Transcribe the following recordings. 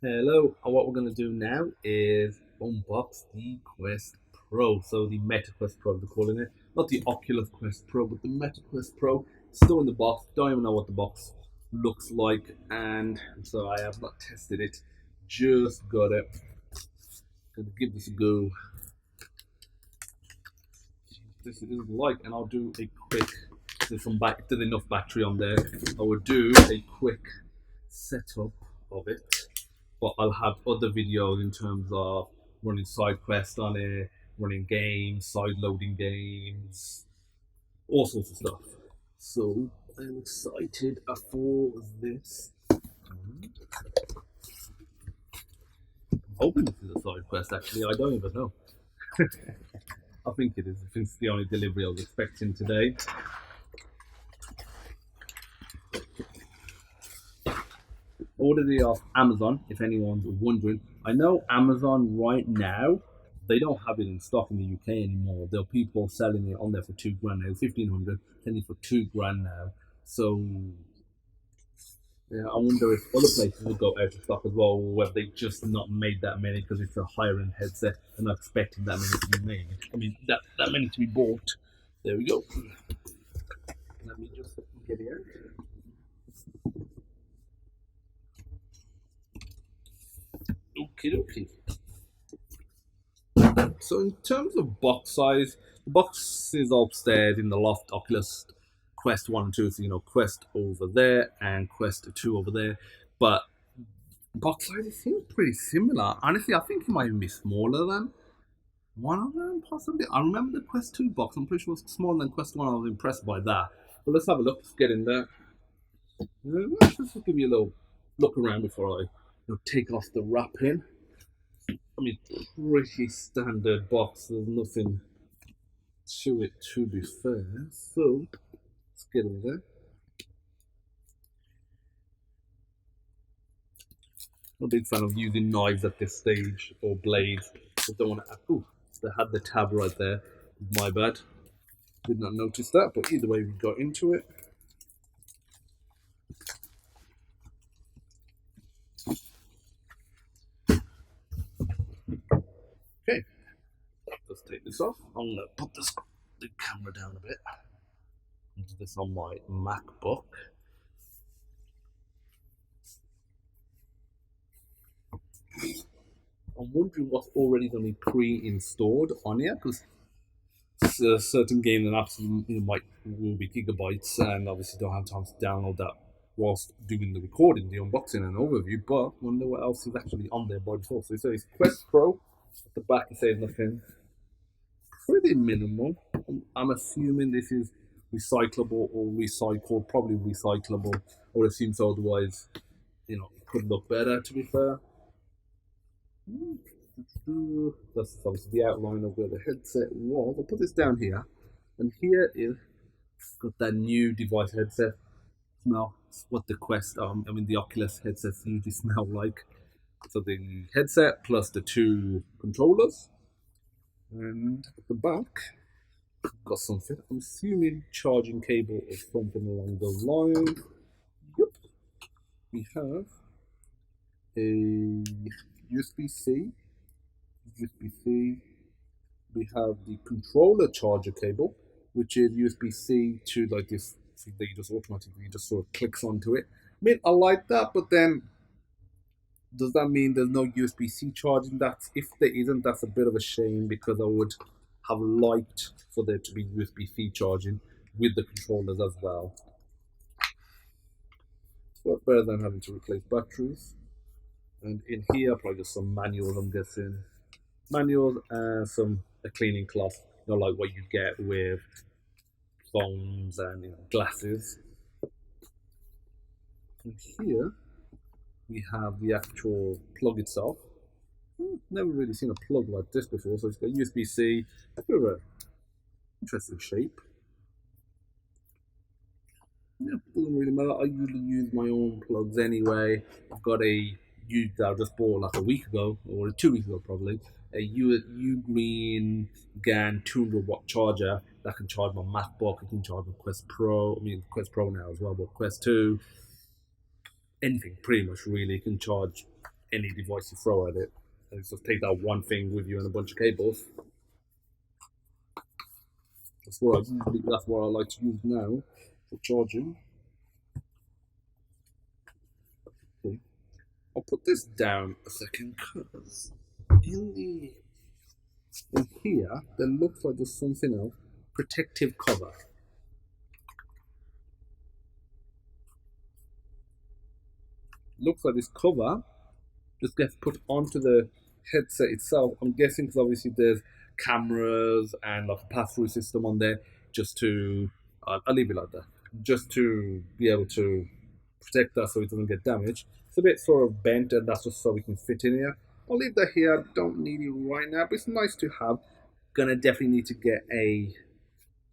Hello, and what we're going to do now is unbox the Quest Pro. So the Meta Quest Pro, they're calling it. Not the Oculus Quest Pro, but the Meta Quest Pro. Still in the box. Don't even know what the box looks like. And so I have not tested it. Just got it. Gonna give this a go. This is like, and I'll do a quick. If there's enough battery on there, I would do a quick setup of it. But I'll have other videos in terms of running side quests on it, running games, side loading games, all sorts of stuff. So I'm excited for this. I'm hoping this is a side quest actually, I don't even know. I think it is, I think it's the only delivery I was expecting today. Ordered it off Amazon, if anyone's wondering. I know Amazon right now, they don't have it in stock in the UK anymore. There are people selling it on there for £2 now, 1500, selling it for £2 now. So yeah, I wonder if other places will go out of stock as well, or whether they just not made that many because it's a higher end headset. They're not expecting that many to be made. I mean, that many to be bought. There we go. Let me just get it out. Okay, okay. So in terms of box size, the box is upstairs in the loft. Oculus Quest 1 and 2, so Quest over there and Quest 2 over there. But box size it seems pretty similar. Honestly, I think it might even be smaller than one of them, possibly. I remember the Quest 2 box. I'm pretty sure it was smaller than Quest 1. I was impressed by that. But let's have a look. Let's get in there. Let's just give you a little look around before I take off the wrapping. I mean, pretty standard box. There's nothing to it, to be fair. So, let's get in there. I'm a big fan of using knives at this stage, or blades. I don't want to. Oh, they had the tab right there. My bad. Did not notice that, but either way, we got into it. Okay, let's take this off. I'm gonna put the camera down a bit. Do this on my MacBook. I'm wondering what's already going to be pre-installed on here because certain games and apps will be gigabytes, and obviously don't have time to download that whilst doing the recording, the unboxing and overview. But wonder what else is actually on there by default. So it says Quest Pro. At the back it says nothing. Pretty minimal. I'm assuming this is recyclable or recycled, probably recyclable. I would assume so. Otherwise, it could look better. To be fair. That's obviously the outline of where the headset was. I'll put this down here, and here is got that new device headset smell. It's what the Quest, the Oculus headsets usually smell like. So the headset plus the two controllers, and at the back got something. I'm assuming charging cable or something along those lines. Yep, we have a USB-C. USB-C. We have the controller charger cable, which is USB-C to like this thing that you just automatically just sort of clicks onto it. I mean, I like that, but then does that mean there's no USB-C charging? That's if there isn't, that's a bit of a shame because I would have liked for there to be USB-C charging with the controllers as well. But better than having to replace batteries. And in here, probably just some manuals, I'm guessing. Manuals and a cleaning cloth, like what you get with phones and glasses. And here we have the actual plug itself. Never really seen a plug like this before, so it's got USB-C, a bit of an interesting shape. Yeah, doesn't really matter. I usually use my own plugs anyway. I've got a that I just bought like a week ago or 2 weeks ago probably. A Ugreen GAN 200-watt charger that can charge my MacBook. It can charge my Quest Pro. I mean Quest Pro now as well, but Quest 2. Anything pretty much really. It can charge any device you throw at it. And just take that one thing with you and a bunch of cables. That's what I like to use now for charging. Okay. I'll put this down a second because in here there looks like there's something else. Protective cover. Looks like this cover just gets put onto the headset itself. I'm guessing because obviously there's cameras and like a pass-through system on there, just to I'll leave it like that, just to be able to protect that so it doesn't get damaged. It's a bit sort of bent, and that's just so we can fit in here. I'll leave that here. Don't need it right now, but it's nice to have. Gonna definitely need to get a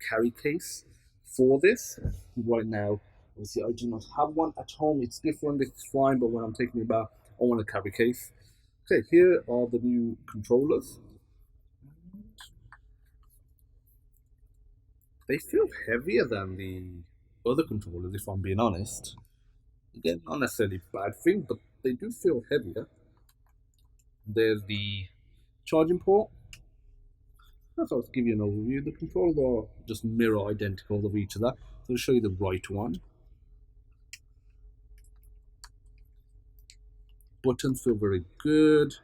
carry case for this right now. Obviously, I do not have one at home. It's different, it's fine, but when I'm taking it about, I want a carry case. Okay, here are the new controllers. They feel heavier than the other controllers, if I'm being honest. Again, not necessarily a bad thing, but they do feel heavier. There's the charging port. That's how I'll give you an overview. The controllers are just mirror identical of each other. So I'll show you the right one. Buttons feel very good.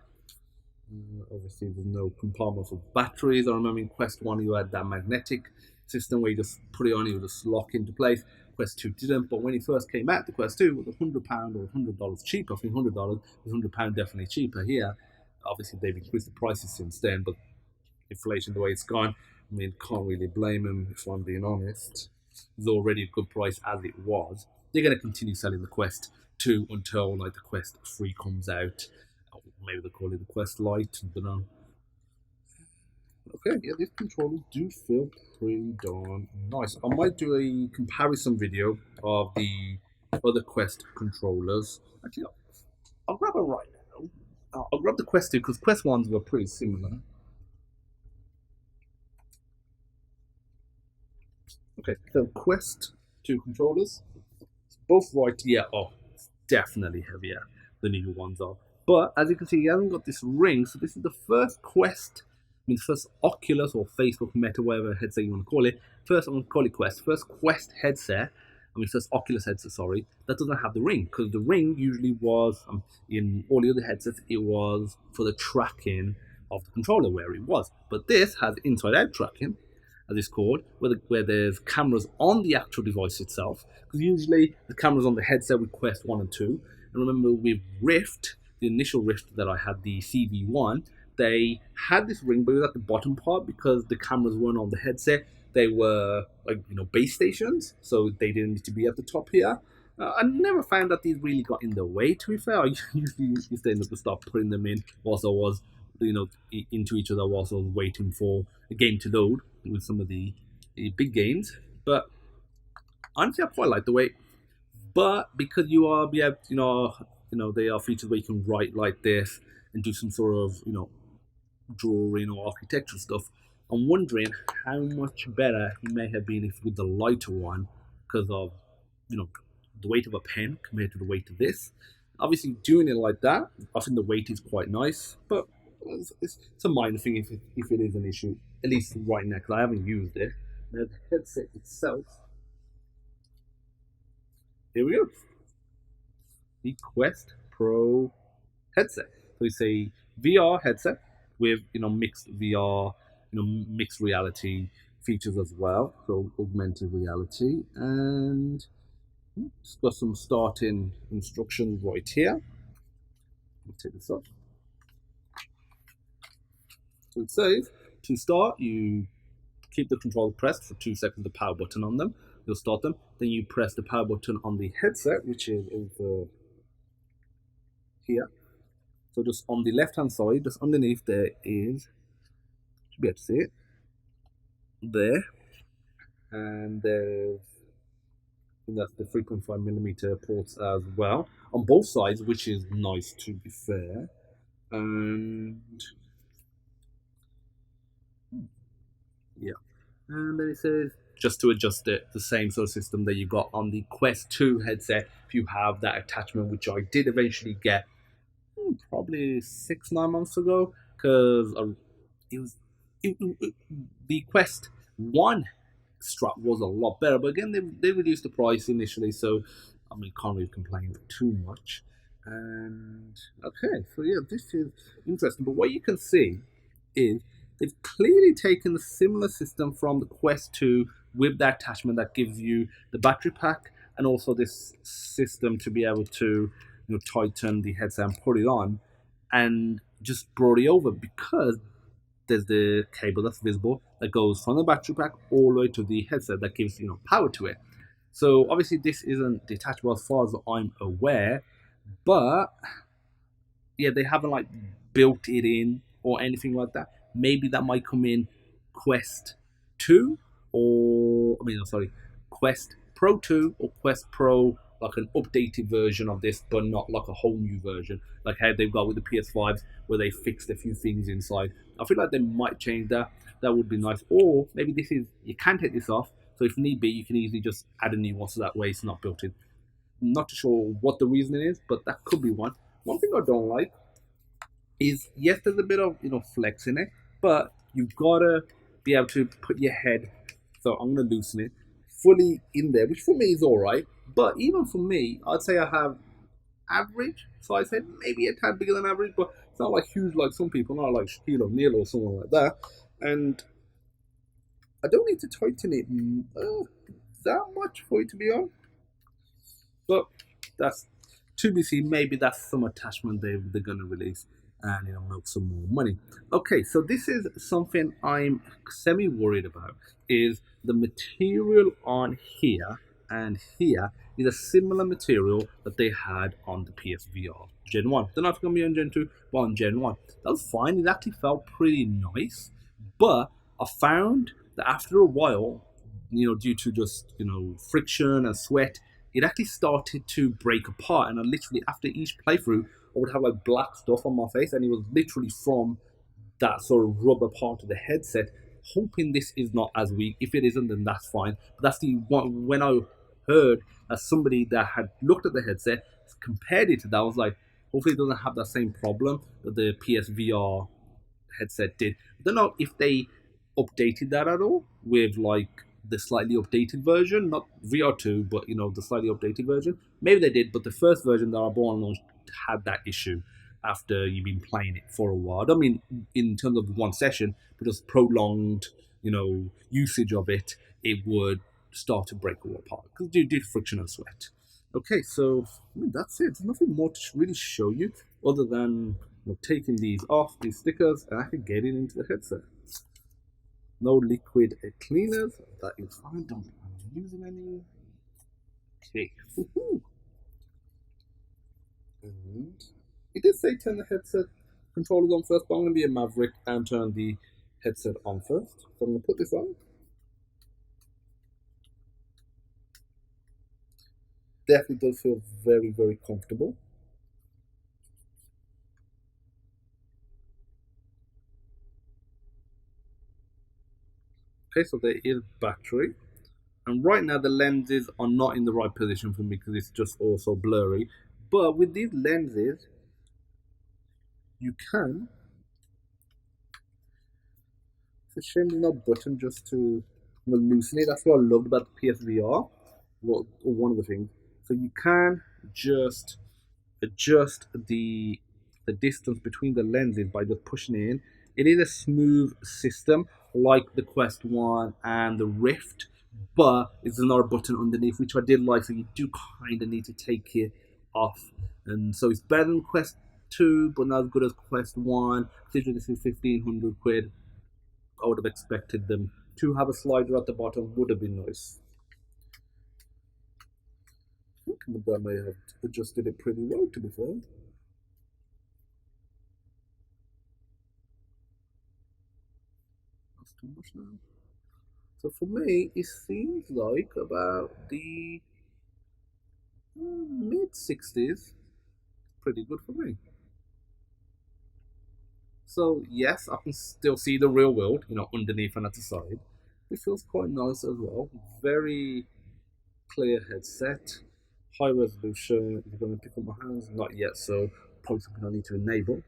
Obviously, there's no compartment for batteries. I remember in Quest 1 you had that magnetic system where you just put it on, it would just lock into place. Quest 2 didn't, but when it first came out, the Quest 2 was £100 or $100 cheaper. I think $100 was £100 definitely cheaper here. Obviously, they've increased the prices since then, but inflation the way it's gone, I mean, can't really blame them if I'm being honest. It's already a good price as it was. They're going to continue selling the Quest 2 until like the Quest 3 comes out. Maybe they call it the Quest Lite, I don't know. Okay, yeah, these controllers do feel pretty darn nice. I might do a comparison video of the other Quest controllers. Actually, I'll grab it right now. I'll grab the Quest 2 because Quest 1s were pretty similar. Okay, so Quest 2 controllers, both right, yeah, definitely heavier than the new ones are. But as you can see, he hasn't got this ring, so this is the first Quest, I mean, the first Oculus or Facebook Meta, whatever headset you want to call it. First, I'm going to call it Quest. First Quest headset, first Oculus headset, sorry, that doesn't have the ring, because the ring usually was, in all the other headsets, it was for the tracking of the controller where it was. But this has inside-out tracking, as it's called, where there's cameras on the actual device itself, because usually the cameras on the headset with Quest 1 and 2. And remember with Rift, the initial Rift that I had, the CV1, they had this ring, but it was at the bottom part because the cameras weren't on the headset. They were like, base stations, so they didn't need to be at the top here. I never found that these really got in the way, to be fair. I usually used to end up to start putting them in whilst I was, into each other whilst I was waiting for a game to load with some of the big games. But honestly, I quite like the way. But because they are features where you can write like this and do some sort of, drawing or architectural stuff. I'm wondering how much better it may have been if with the lighter one, because of, the weight of a pen compared to the weight of this. Obviously, doing it like that, I think the weight is quite nice, but it's a minor thing if it is an issue, at least right now, because I haven't used it. Now, the headset itself, here we go. The Quest Pro headset. So it's a VR headset with mixed VR, mixed reality features as well. So augmented reality, and it's got some starting instructions right here. Let me take this off. So it says to start, you keep the controller pressed for 2 seconds, the power button on them. You'll start them. Then you press the power button on the headset, which is over here. So just on the left hand side, just underneath there is, should be able to see it, there, and there's, that's the 3.5mm ports as well on both sides, which is nice, to be fair. And yeah, and then it says just to adjust it, the same sort of system that you got on the Quest 2 headset if you have that attachment, which I did eventually get probably 6 9 months ago, because it was the Quest One strap was a lot better. But again, they reduced the price initially, so I mean, can't really complain too much. And okay, so yeah, this is interesting. But what you can see is they've clearly taken the similar system from the Quest 2 with that attachment that gives you the battery pack and also this system to be able to tighten the headset and put it on, and just brought it over because there's the cable that's visible that goes from the battery pack all the way to the headset that gives power to it. So obviously this isn't detachable as far as I'm aware, but yeah, they haven't like built it in or anything like that. Maybe that might come in Quest 2, or I mean, sorry, Quest Pro 2 or Quest Pro, like an updated version of this, but not like a whole new version, like how they've got with the PS5, where they fixed a few things inside. I feel like they might change that. That would be nice. Or maybe this is, you can take this off, so if need be, you can easily just add a new one, so that way it's not built in. Not too sure what the reasoning is, but that could be one. One thing I don't like is, yes, there's a bit of flex in it, but you've gotta be able to put your head. So I'm gonna loosen it fully in there, which for me is all right. But even for me, I'd say I have average size head, maybe a tad bigger than average, but it's not like huge like some people, not like Shaquille O'Neal or someone like that. And I don't need to tighten it that much for it to be on. But that's to be seen. Maybe that's some attachment they're gonna release and milk some more money. Okay, so this is something I'm semi worried about. Is the material on here and here is a similar material that they had on the PSVR Gen 1. They're not going to be on Gen 2, but on Gen 1. That was fine. It actually felt pretty nice. But I found that after a while, due to just, friction and sweat, it actually started to break apart. And I literally, after each playthrough, I would have like black stuff on my face, and it was literally from that sort of rubber part of the headset. Hoping this is not as weak. If it isn't, then that's fine. But that's the one when I heard as somebody that had looked at the headset, compared it to that, I was like, hopefully it doesn't have that same problem that the PSVR headset did. I don't know if they updated that at all with like the slightly updated version, not VR2, but the slightly updated version. Maybe they did, but the first version that I bought and launched had that issue after you've been playing it for a while. I don't mean in terms of one session, but just prolonged, usage of it, it would start to break all apart because due to friction and sweat. Okay, so that's it. There's nothing more to really show you other than taking these off, these stickers, and I can get it into the headset. No liquid cleaners. That is fine. Don't think I'm using any. Okay. And it did say turn the headset controllers on first, but I'm going to be a maverick and turn the headset on first. So I'm going to put this on. Definitely does feel very, very comfortable. Okay, so there is battery. And right now the lenses are not in the right position for me because it's just also blurry. But with these lenses, you can. It's a shame there's no button just to loosen it. That's what I loved about the PSVR. Well, one of the things. So you can just adjust the distance between the lenses by just pushing it in. It is a smooth system like the Quest 1 and the Rift, but it's another button underneath, which I did like, so you do kind of need to take it off. And so it's better than Quest 2, but not as good as Quest 1. Considering this is 1500 quid, I would have expected them to have a slider at the bottom, would have been nice. I think that may have adjusted it pretty well, to be fair. That's too much now. So for me, it seems like about the mid 60s. Pretty good for me. So yes, I can still see the real world, underneath and at the side. It feels quite nice as well. Very clear headset, high resolution. You're going to pick up my hands? Not yet. So probably something I need to enable.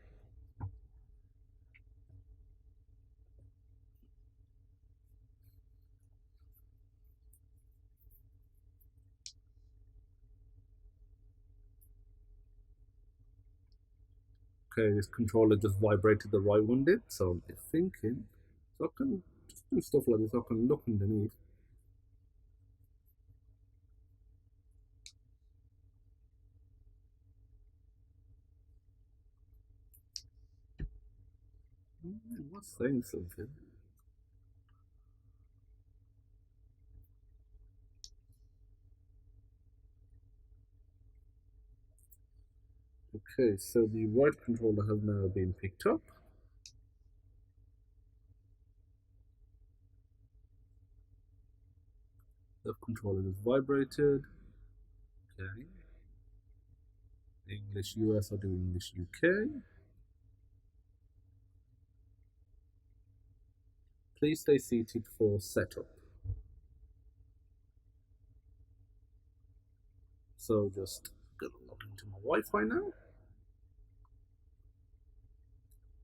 Okay, this controller just vibrated, the right one did, so I'm thinking, so I can just do stuff like this, I can look underneath. What's saying something? Okay, so the right controller has now been picked up. Left controller is vibrated. Okay. English US, I do English UK. Please stay seated for setup. So just gonna log into my Wi-Fi now.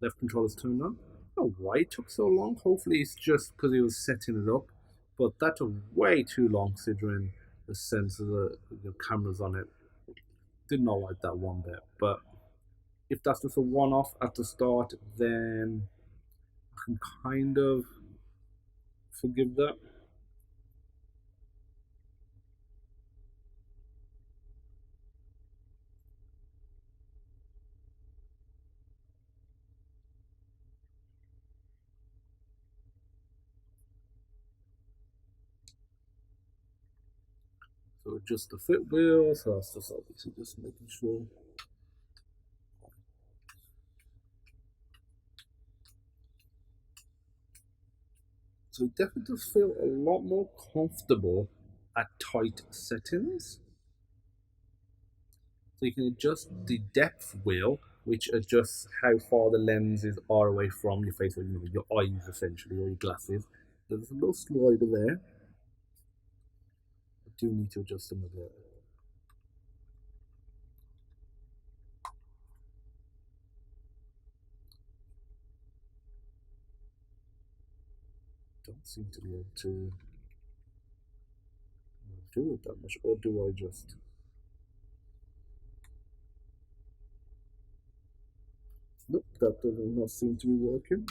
Left controller's turned on. I don't know why it took so long. Hopefully it's just because he was setting it up. But that took way too long considering the sensors, the cameras on it. Did not like that one bit. But if that's just a one-off at the start, then I can kind of forgive that. So adjust the fit wheel, so that's just obviously just making sure. So it definitely does feel a lot more comfortable at tight settings. So you can adjust the depth wheel, which adjusts how far the lenses are away from your face, or your eyes essentially, or your glasses. There's a little slider there. I do need to adjust them a bit. Don't seem to be able to do it that much, or do I just? Nope, that does not seem to be working.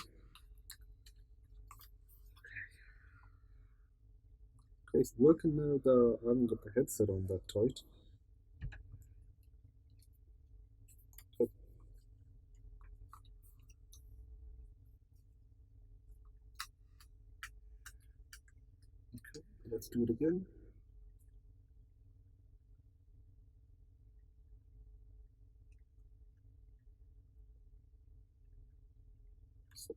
Okay, it's working now that I haven't got the headset on that tight. Okay, let's do it again.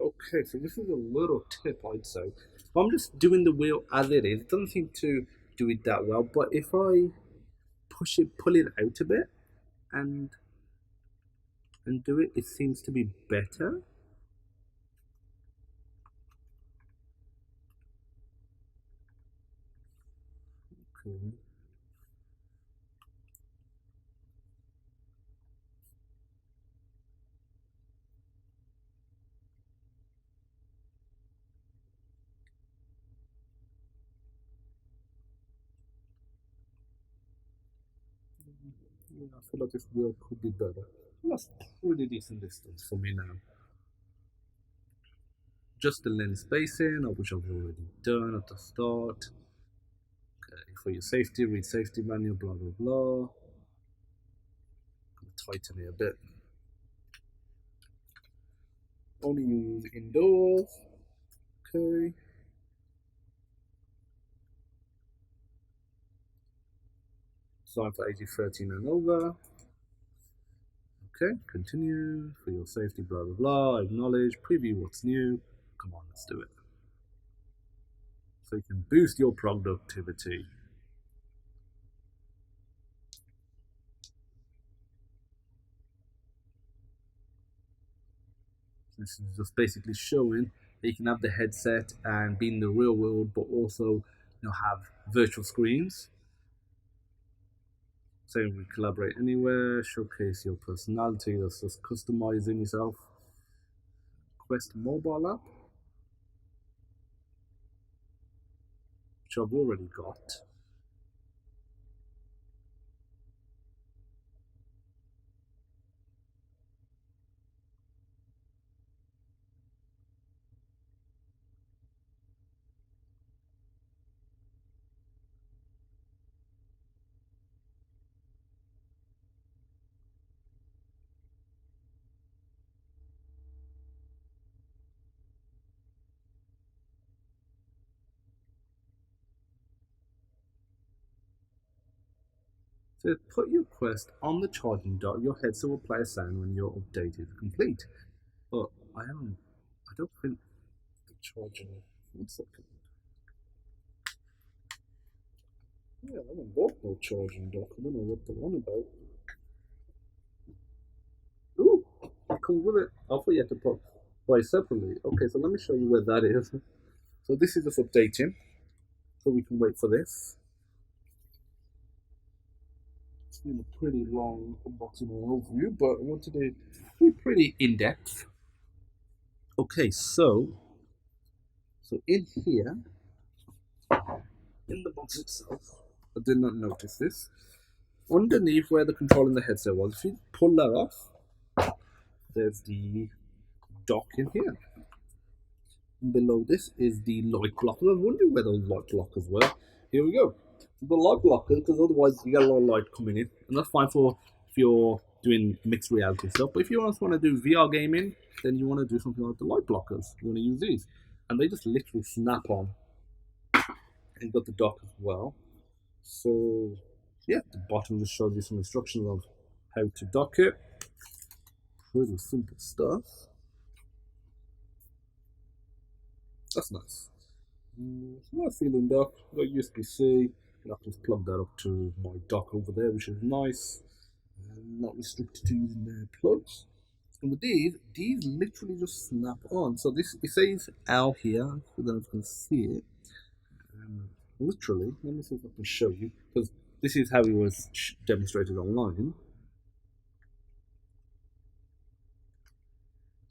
Okay, so this is a little tip, I'd say. I'm just doing the wheel as it is. It doesn't seem to do it that well, but if I pull it out a bit, and do it, it seems to be better. Okay. Yeah, I feel like this wheel could be better. That's pretty decent distance for me now. Just the lens spacing, which I've already done at the start. Okay, for your safety, read safety manual, blah blah blah. Tighten it a bit. Only use indoors. Okay. Designed for ages 13 and over. Okay, continue for your safety, blah blah blah. Acknowledge, preview what's new. Come on, let's do it. So you can boost your productivity. This is just basically showing that you can have the headset and be in the real world, but also have virtual screens. saying we collaborate anywhere, showcase your personality, that's just customizing yourself. Quest mobile app, which I've already got. So put your quest on the charging dock. Your headset will play a sound when your update is complete. But I don't think the charging. 1 second. Yeah, I haven't bought no charging dock. I don't know what they're on about. Ooh, it comes with it. I thought you had to buy separately. Okay, so let me show you where that is. So this is just updating. So we can wait for this. It's been a pretty long unboxing and overview, but I wanted to be pretty in depth. Okay, so in here, in the box itself, I did not notice this. Underneath where the control in the headset was, if you pull that off, there's the dock in here. And below this is the light blocker. I was wondering where those light blockers were. Here we go. The light blockers, because otherwise you get a lot of light coming in, and that's fine for if you're doing mixed reality stuff. But if you also want to do VR gaming, then you want to do something like the light blockers. You want to use these, and they just literally snap on. And you've got the dock as well. So yeah, the bottom just shows you some instructions of how to dock it. Pretty simple stuff. That's nice. Nice feeling dock. Got USB-C. I can just plug that up to my dock over there, which is nice. Not restricted to using the plugs. And with these literally just snap on. So this, it says L here. I don't know if you can see it. Literally, let me see if I can show you, because this is how it was demonstrated online.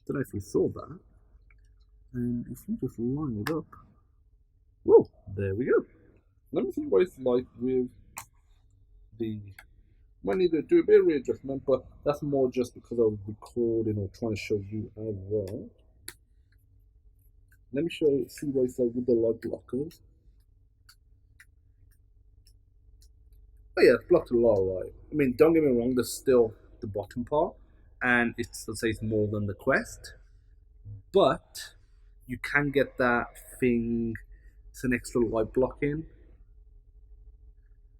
Don't know if you saw that. And if you just line it up, whoa, there we go. Let me see what it's like with the. Might need to do a bit of readjustment, but that's more just because I was recording or trying to show you as well. Let me see what it's like with the light blockers. Oh yeah, it's blocked a lot of light. I mean, don't get me wrong, there's still the bottom part, and it's, let's say, it's more than the Quest, but you can get that thing. It's an extra light blocking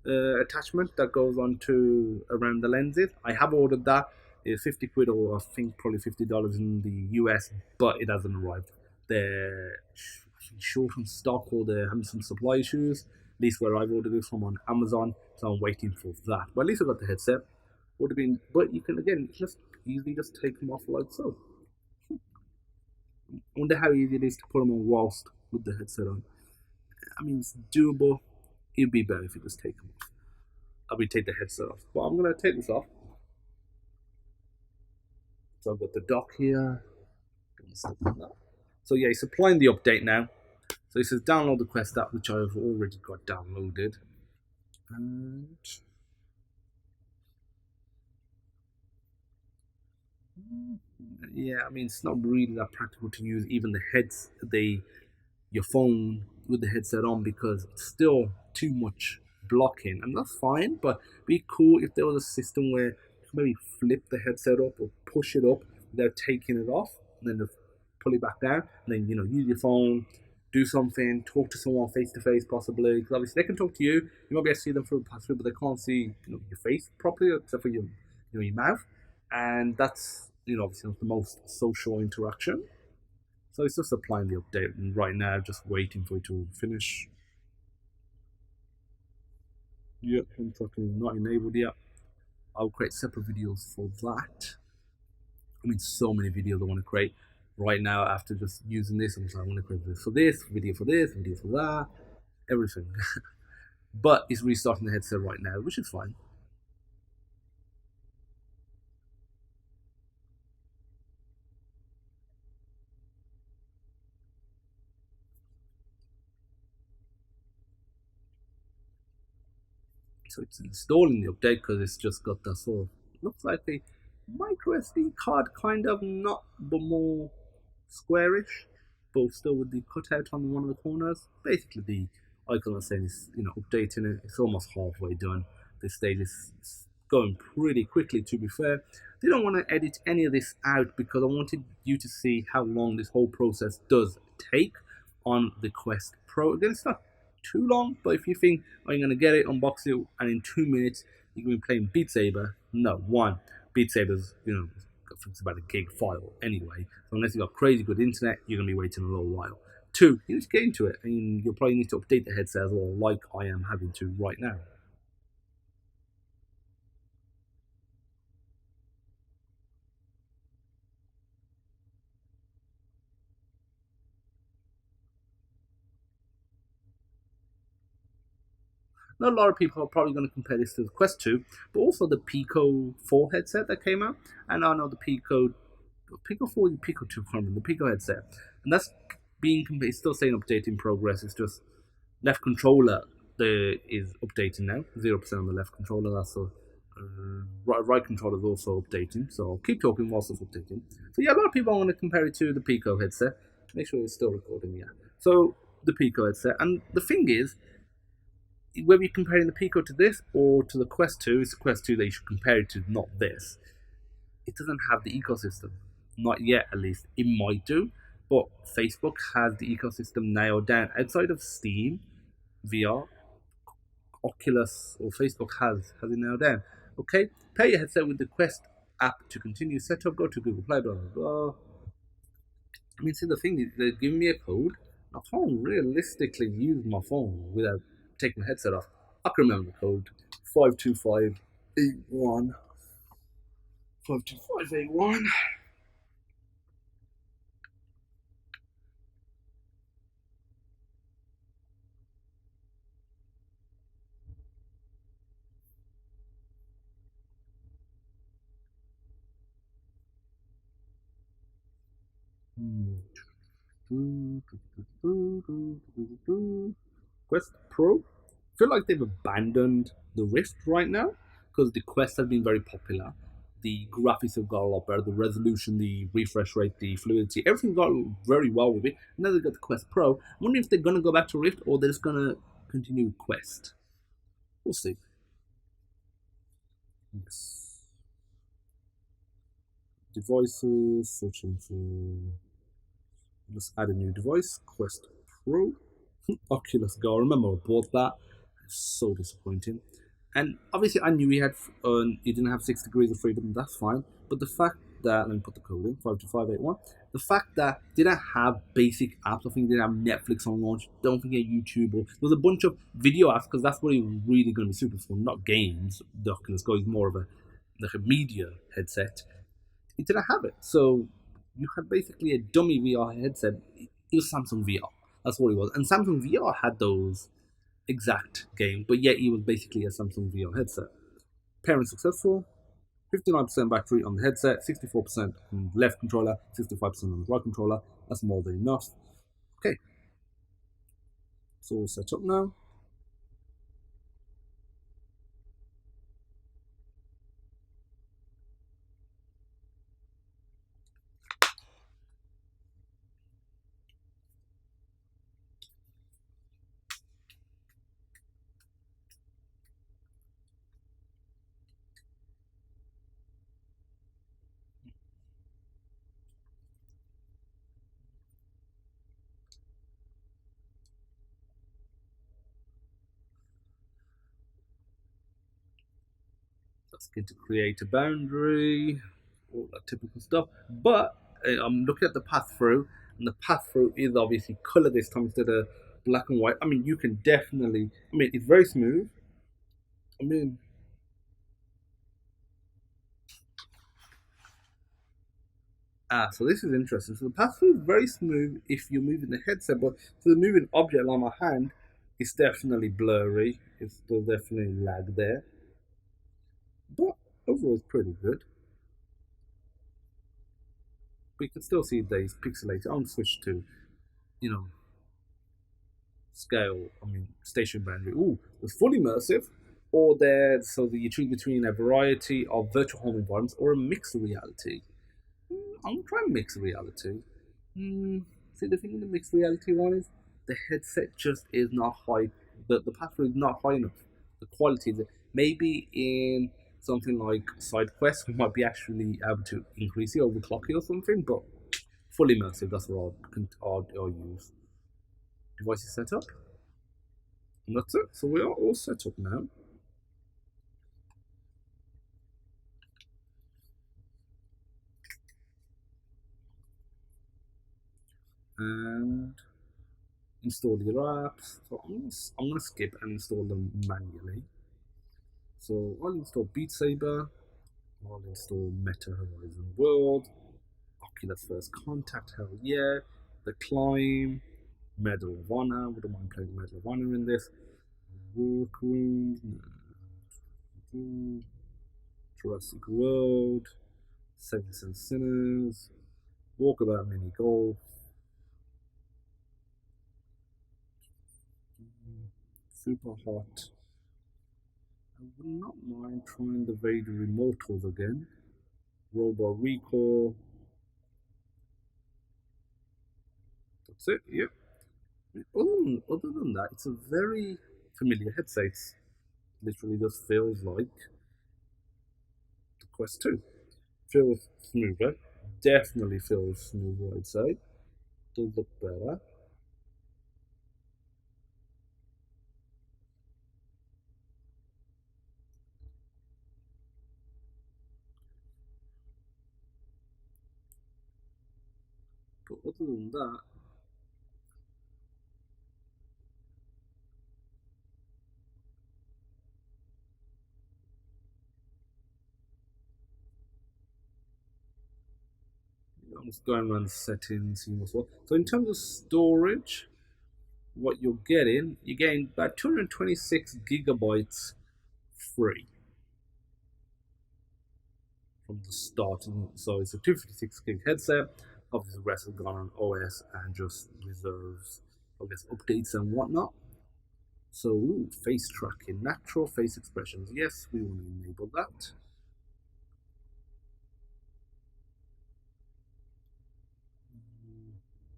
attachment that goes on to around the lenses. I have ordered that. It's 50 quid, or I think probably $50 in the US, but it hasn't arrived. They're short on stock, or they're having some supply issues. At least where I've ordered it from on Amazon, so I'm waiting for that. But at least I got the headset. Would have been, but you can again just easily just take them off like so. I wonder how easy it is to put them on whilst with the headset on. I mean, it's doable. It'd be better if you just take them off. I mean, take the headset off. But I'm gonna take this off. So I've got the dock here. So yeah, it's applying the update now. So it says download the Quest app, which I've already got downloaded. And yeah, I mean, it's not really that practical to use even your phone with the headset on, because it's still too much blocking, and that's fine. But it'd be cool if there was a system where you could maybe flip the headset up or push it up without taking it off, and then just pull it back down, and then use your phone, do something, talk to someone face to face, possibly. Because obviously they can talk to you. You might be able to see them through a pass through, but they can't see your face properly, except for your mouth, and that's obviously not the most social interaction. So it's just applying the update, and right now just waiting for it to finish. Yep, home tracking not enabled yet. I'll create separate videos for that. I mean, so many videos I want to create right now after just using this. I'm like, I want to create this, video for that, everything. But it's restarting the headset right now, which is fine. So it's installing the update because it's just got the sort of, looks like a micro SD card kind of, not, but more squarish, but still with the cutout on one of the corners. Basically, the icon is saying is, updating it. It's almost halfway done. This stage is going pretty quickly, to be fair. Didn't want to edit any of this out because I wanted you to see how long this whole process does take on the Quest Pro. Again, it's not too long, but if you think, oh, you're going to get it, unbox it, and in 2 minutes you're going to be playing Beat Saber, no. One, Beat Saber's, it's about a gig file anyway, so unless you've got crazy good internet, you're going to be waiting a little while. Two, you just get into it, and you'll probably need to update the headset as well, like I am having to right now. Not a lot of people are probably going to compare this to the Quest 2, but also the Pico 4 headset that came out, and I know the Pico 4 and Pico 2, the Pico headset, and that's being compared. It's still saying updating progress. It's just left controller is updating now, 0% on the left controller. That's right controller is also updating. So I'll keep talking whilst it's updating. So yeah, a lot of people want to compare it to the Pico headset. Make sure it's still recording. Yeah. So the Pico headset, and the thing is, whether you're comparing the Pico to this or to the Quest 2, it's the Quest 2 that you should compare it to, not this. It doesn't have the ecosystem. Not yet, at least. It might do, but Facebook has the ecosystem nailed down. Outside of Steam, VR, Oculus, or Facebook has it nailed down. Okay, pair your headset with the Quest app to continue setup. Go to Google Play, blah, blah, blah. I mean, see, the thing is, they're giving me a code. I can't realistically use my phone without taking my headset off. I can remember the code 52581. 52581. Quest Pro. I feel like they've abandoned the Rift right now because the Quest has been very popular. The graphics have got a lot better, the resolution, the refresh rate, the fluidity, everything got very well with it. And now they've got the Quest Pro. I'm wondering if they're going to go back to Rift or they're just going to continue with Quest. We'll see. Thanks. Devices, searching for. Let's add a new device, Quest Pro. Oculus Go. I remember I bought that. It's so disappointing. And obviously, I knew he didn't have 6 degrees of freedom. That's fine. But the fact that, let me put the code in, 52581. The fact that they didn't have basic apps. I think they didn't have Netflix on launch. Don't forget YouTube. There was a bunch of video apps because that's what it was really going to be super for, not games. The Oculus Go is more of a media headset. It didn't have it. So you had basically a dummy VR headset. It was Samsung VR. That's what it was. And Samsung VR had those exact games, but yet it was basically a Samsung VR headset. Pairing successful. 59% battery on the headset, 64% on the left controller, 65% on the right controller. That's more than enough. Okay. It's all set up now. That's going to create a boundary, all that typical stuff. But I'm looking at the path through, and the path through is obviously color this time instead of black and white. I mean, you can definitely, it's very smooth. So this is interesting. So the path through is very smooth if you're moving the headset, but for the moving object like my hand, it's definitely blurry. It's still definitely lag there. But overall it's pretty good. But you can still see that it's pixelated. I'll switch to, scale, station boundary. Ooh, it's full immersive. or there, so that you choose between a variety of virtual home environments or a mixed reality. I'm gonna try mixed reality. See, the thing with the mixed reality one is the headset just is not high. The pathway is not high enough. The quality is maybe in something like side quest we might be actually able to increase it, overclock it or something, but fully immersive. That's what I'll use. Device is set up, and that's it. So we are all set up now. And install your apps. So I'm gonna skip and install them manually. So I'll install Beat Saber. I'll install Meta Horizon World. Oculus First Contact. Hell yeah. The Climb. Medal of Honor. Wouldn't mind playing Medal of Honor in this. Workroom. Jurassic World. Saints and Sinners. Walkabout Mini Golf. Super Hot. I would not mind trying the Vader Immortals again. Robo Recall. That's it, yep. Other than that, it's a very familiar headset. It literally just feels like the Quest 2. Feels smoother. Definitely feels smoother, I'd say. Does look better. But other than that, I'm just going around the settings, seeing what's what. So in terms of storage, what you're getting about 226 gigabytes free from the start. So it's a 256 gig headset. Obviously, the rest has gone on OS and just reserves, I guess, updates and whatnot. So, face tracking, natural face expressions. Yes, we want to enable that.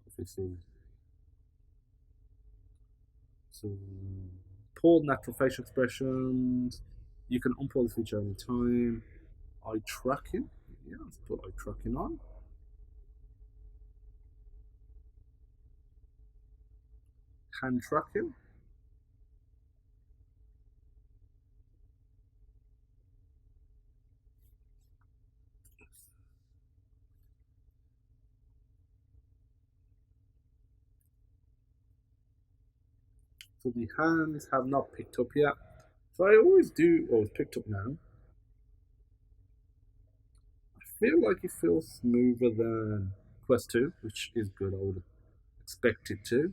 Obviously, so pull natural facial expressions. You can unpull this feature anytime. Eye tracking. Yeah, let's put eye tracking on. Hand tracking. So the hands have not picked up yet. So I always do. Oh, it's picked up now. I feel like it feels smoother than Quest 2, which is good. I would expect it to.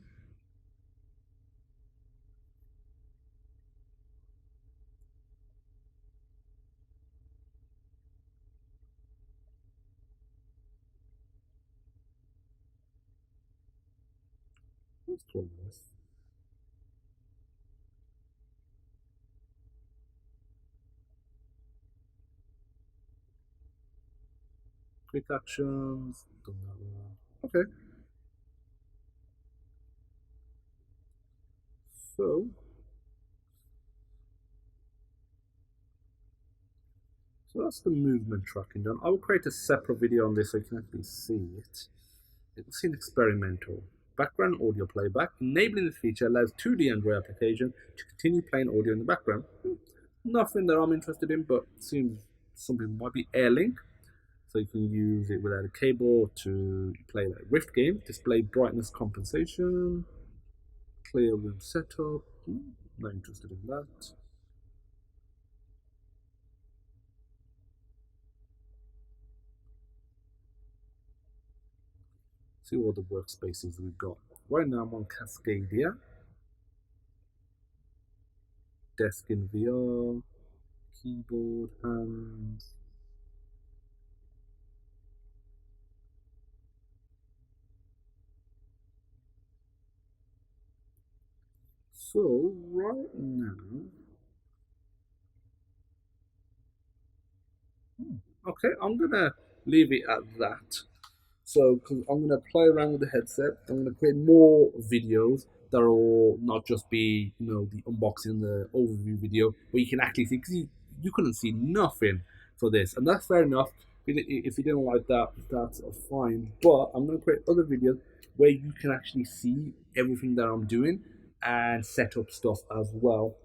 Let's try this. Quick actions. Done that one. Okay. So So that's the movement tracking done. I will create a separate video on this so you can actually see it. It's in experimental. Background audio playback. Enabling this feature allows 2D Android application to continue playing audio in the background. Nothing that I'm interested in, but seems something might be AirLink. So you can use it without a cable to play like Rift game. Display brightness compensation. Clear room setup. Not interested in that. See all the workspaces we've got. Right now I'm on Cascadia. Desk in VR, keyboard, hands. So right now, Okay, I'm gonna leave it at that. So, because I'm gonna play around with the headset, I'm gonna create more videos that will not just be, the unboxing, the overview video, where you can actually see, because you couldn't see nothing for this, and that's fair enough. If you didn't like that, that's fine. But I'm gonna create other videos where you can actually see everything that I'm doing and set up stuff as well,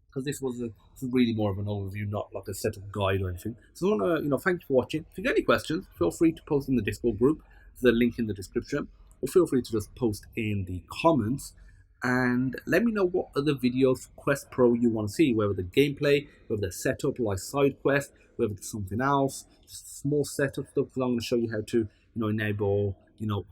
because this was really more of an overview, not like a setup guide or anything. So I want to, thank you for watching. If you got any questions, feel free to post in the Discord group. There's a link in the description, or feel free to just post in the comments. And let me know what other videos for Quest Pro you want to see, whether the gameplay, whether the setup like side quest, whether it's something else, just small setup stuff. Because I'm going to show you how to, enable,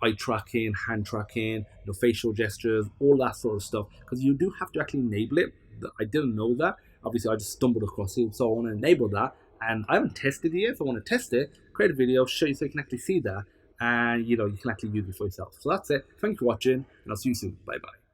eye tracking, hand tracking, facial gestures, all that sort of stuff. Because you do have to actually enable it. I didn't know that. Obviously, I just stumbled across it, so I want to enable that. And I haven't tested it yet, so I want to test it, create a video, show you so you can actually see that, and you can actually use it for yourself. So that's it. Thank you for watching, and I'll see you soon. Bye bye.